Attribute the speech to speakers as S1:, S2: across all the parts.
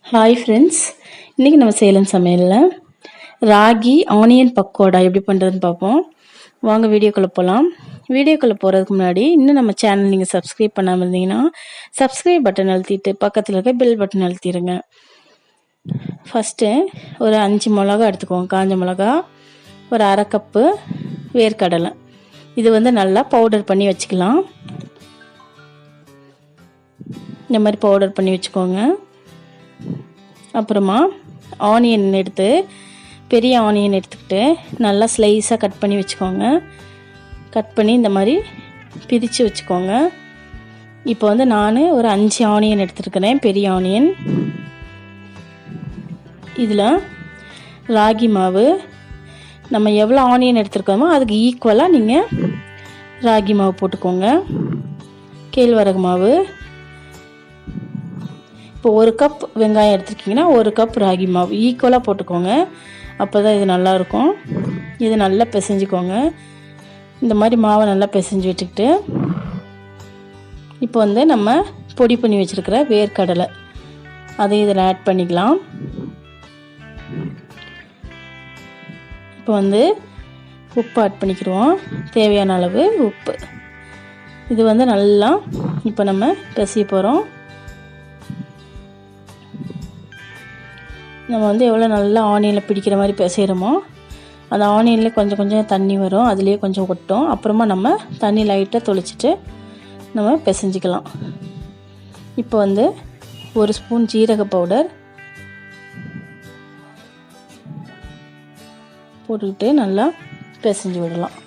S1: Hi friends, இன்றைக்கி நம்ம சேலம் சமையலில் ராகி ஆனியன் பக்கோடா எப்படி பண்ணுறதுன்னு பார்ப்போம். வாங்க வீடியோக்குள்ளே போகலாம். வீடியோக்குள்ளே போகிறதுக்கு முன்னாடி இன்னும் நம்ம சேனல் நீங்கள் சப்ஸ்கிரைப் பண்ணாமல் இருந்தீங்கன்னா சப்ஸ்கிரைப் பட்டன் அழுத்திட்டு பக்கத்தில் இருக்க பெல் பட்டன் அழுத்திடுங்க. ஃபஸ்ட்டு ஒரு 5 மிளகா எடுத்துக்கோங்க. காஞ்ச மிளகா, ஒரு அரை கப்பு வேர்க்கடலை. இது நல்லா பவுடர் பண்ணி வச்சுக்கலாம். இந்த மாதிரி பவுடர் பண்ணி வச்சுக்கோங்க. அப்புறமா ஆனியன் எடுத்து, பெரிய ஆனியன் எடுத்துக்கிட்டு நல்லா ஸ்லைஸாக கட் பண்ணி வச்சுக்கோங்க. கட் பண்ணி இந்த மாதிரி பிரித்து வச்சுக்கோங்க. இப்போ நான் ஒரு 5 ஆனியன் எடுத்துருக்கிறேன், பெரிய ஆனியன். இதில் ராகி மாவு, நம்ம எவ்வளோ ஆனியன் எடுத்துருக்கோமோ அதுக்கு ஈக்குவலாக நீங்கள் ராகி மாவு போட்டுக்கோங்க. கேழ்வரகு மாவு, இப்போ 1 கப் வெங்காயம் எடுத்துருக்கீங்கன்னா 1 கப் ராகி மாவு ஈக்குவலாக போட்டுக்கோங்க. அப்போ தான் இது நல்லாயிருக்கும். இது நல்லா பிசைஞ்சிக்கோங்க. இந்த மாதிரி மாவை நல்லா பிசைஞ்சு வச்சுக்கிட்டு இப்போ நம்ம பொடி பண்ணி வச்சுருக்கிற வேர்க்கடலை அதையும் இதில் ஆட் பண்ணிக்கலாம். இப்போ உப்பு ஆட் பண்ணிக்கிடுவோம், தேவையான அளவு உப்பு. இது நல்லா இப்போ நம்ம பிசைய போகிறோம். நம்ம எவ்வளோ நல்லா ஆனியனில் பிடிக்கிற மாதிரி பிசைகிறோமோ அந்த ஆனியன்லேயே கொஞ்சம் கொஞ்சம் தண்ணி வரும், அதுலேயே கொஞ்சம் ஒட்டும். அப்புறமா நம்ம தண்ணி லைட்டாக தொளிச்சிட்டு நம்ம பிசைஞ்சிக்கலாம். இப்போ 1 ஸ்பூன் ஜீரக பவுடர் போட்டுக்கிட்டு நல்லா பிசைஞ்சு விடலாம்.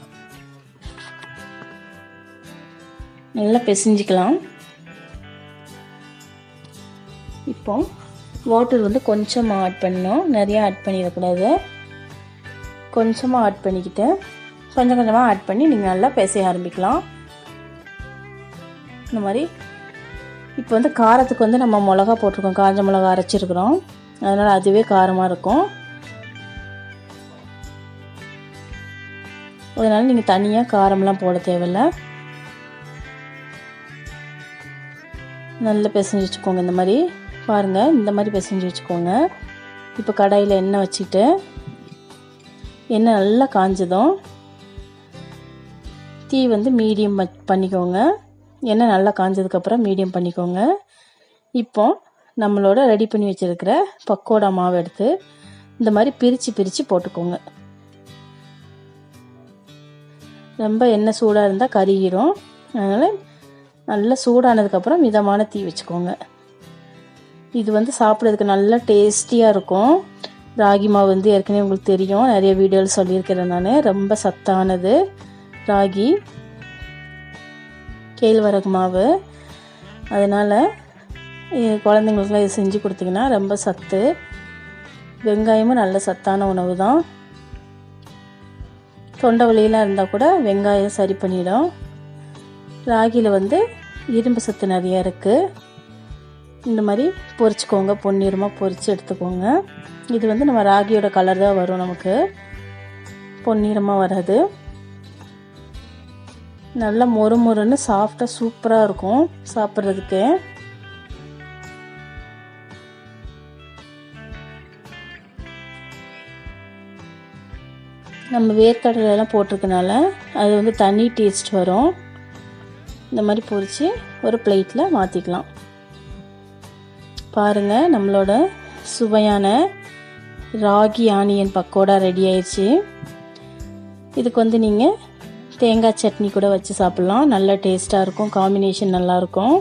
S1: நல்லா பிசைஞ்சிக்கலாம். இப்போ வாட்டர் கொஞ்சமாக ஆட் பண்ணணும், நிறையா ஆட் பண்ணிடக்கூடாது. கொஞ்சமாக ஆட் பண்ணிக்கிட்டு கொஞ்சம் கொஞ்சமாக ஆட் பண்ணி நீங்கள் நல்லா பிசைய ஆரம்பிக்கலாம். இந்த மாதிரி இப்போ காரத்துக்கு நம்ம மிளகா போட்டிருக்கோம், காஞ்ச மிளகா அரைச்சிருக்கிறோம், அதனால் அதுவே காரமாக இருக்கும். அதனால் நீங்கள் தனியாக காரம்லாம் போட தேவையில்லை. நல்லா பிசைஞ்சு வச்சுக்கோங்க. இந்த மாதிரி பாருங்கள், இந்த மாதிரி பிசைஞ்சு வச்சுக்கோங்க. இப்போ கடாயில் எண்ணெய் வச்சுட்டு, எண்ணெய் நல்லா காஞ்சதும் தீ மீடியம் பண்ணிக்கோங்க. எண்ணெய் நல்லா காஞ்சதுக்கப்புறம் மீடியம் பண்ணிக்கோங்க. இப்போ நம்மளோட ரெடி பண்ணி வச்சுருக்கிற பக்கோடா மாவு எடுத்து இந்த மாதிரி பிரித்து போட்டுக்கோங்க. ரொம்ப எண்ணெய் சூடாக இருந்தால் கருகிரும், அதனால் நல்லா சூடானதுக்கப்புறம் மிதமான தீ வச்சுக்கோங்க. இது சாப்பிட்றதுக்கு நல்லா டேஸ்டியாக இருக்கும். ராகி மாவு ஏற்கனவே உங்களுக்கு தெரியும், நிறைய வீடியோவில் சொல்லியிருக்கிறேன் நான். ரொம்ப சத்தானது ராகி, கேழ்வரகு மாவு. அதனால் குழந்தைங்களுக்குலாம் இது செஞ்சு கொடுத்தீங்கன்னா ரொம்ப சத்து. வெங்காயமும் நல்ல சத்தான உணவு தான். தொண்டை வலியெல்லாம் இருந்தால் கூட வெங்காயம் சரி பண்ணிடும். ராகியில் இரும்பு சத்து நிறையா இருக்குது. இந்த மாதிரி பொரிச்சுக்கோங்க, பொன்னிறமாக பொரித்து எடுத்துக்கோங்க. இது நம்ம ராகியோட கலர் தான் வரும், நமக்கு பொன்னிறமாக வராது. நல்லா மொறுன்னு சாஃப்டாக சூப்பராக இருக்கும் சாப்பிட்றதுக்கு. நம்ம வேர்க்கடலைலாம் போட்டிருக்கனால அது தனி டேஸ்ட் வரும். இந்த மாதிரி பொரித்து ஒரு பிளேட்டில் மாற்றிக்கலாம். பாருங்கள், நம்மளோட சுவையான ராகி ஆனியன் பக்கோடா ரெடி ஆயிடுச்சு. இதுக்கு நீங்கள் தேங்காய் சட்னி கூட வச்சு சாப்பிட்லாம், நல்ல டேஸ்ட்டாக இருக்கும். காம்பினேஷன் நல்லாயிருக்கும்.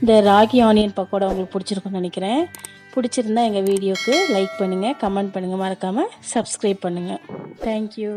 S1: இந்த ராகி ஆனியன் பக்கோடா உங்களுக்கு பிடிச்சிருக்குன்னு நினைக்கிறேன். பிடிச்சிருந்தா எங்கள் வீடியோவுக்கு லைக் பண்ணுங்கள், கமெண்ட் பண்ணுங்கள், மறக்காமல் சப்ஸ்கிரைப் பண்ணுங்கள். தேங்க்யூ.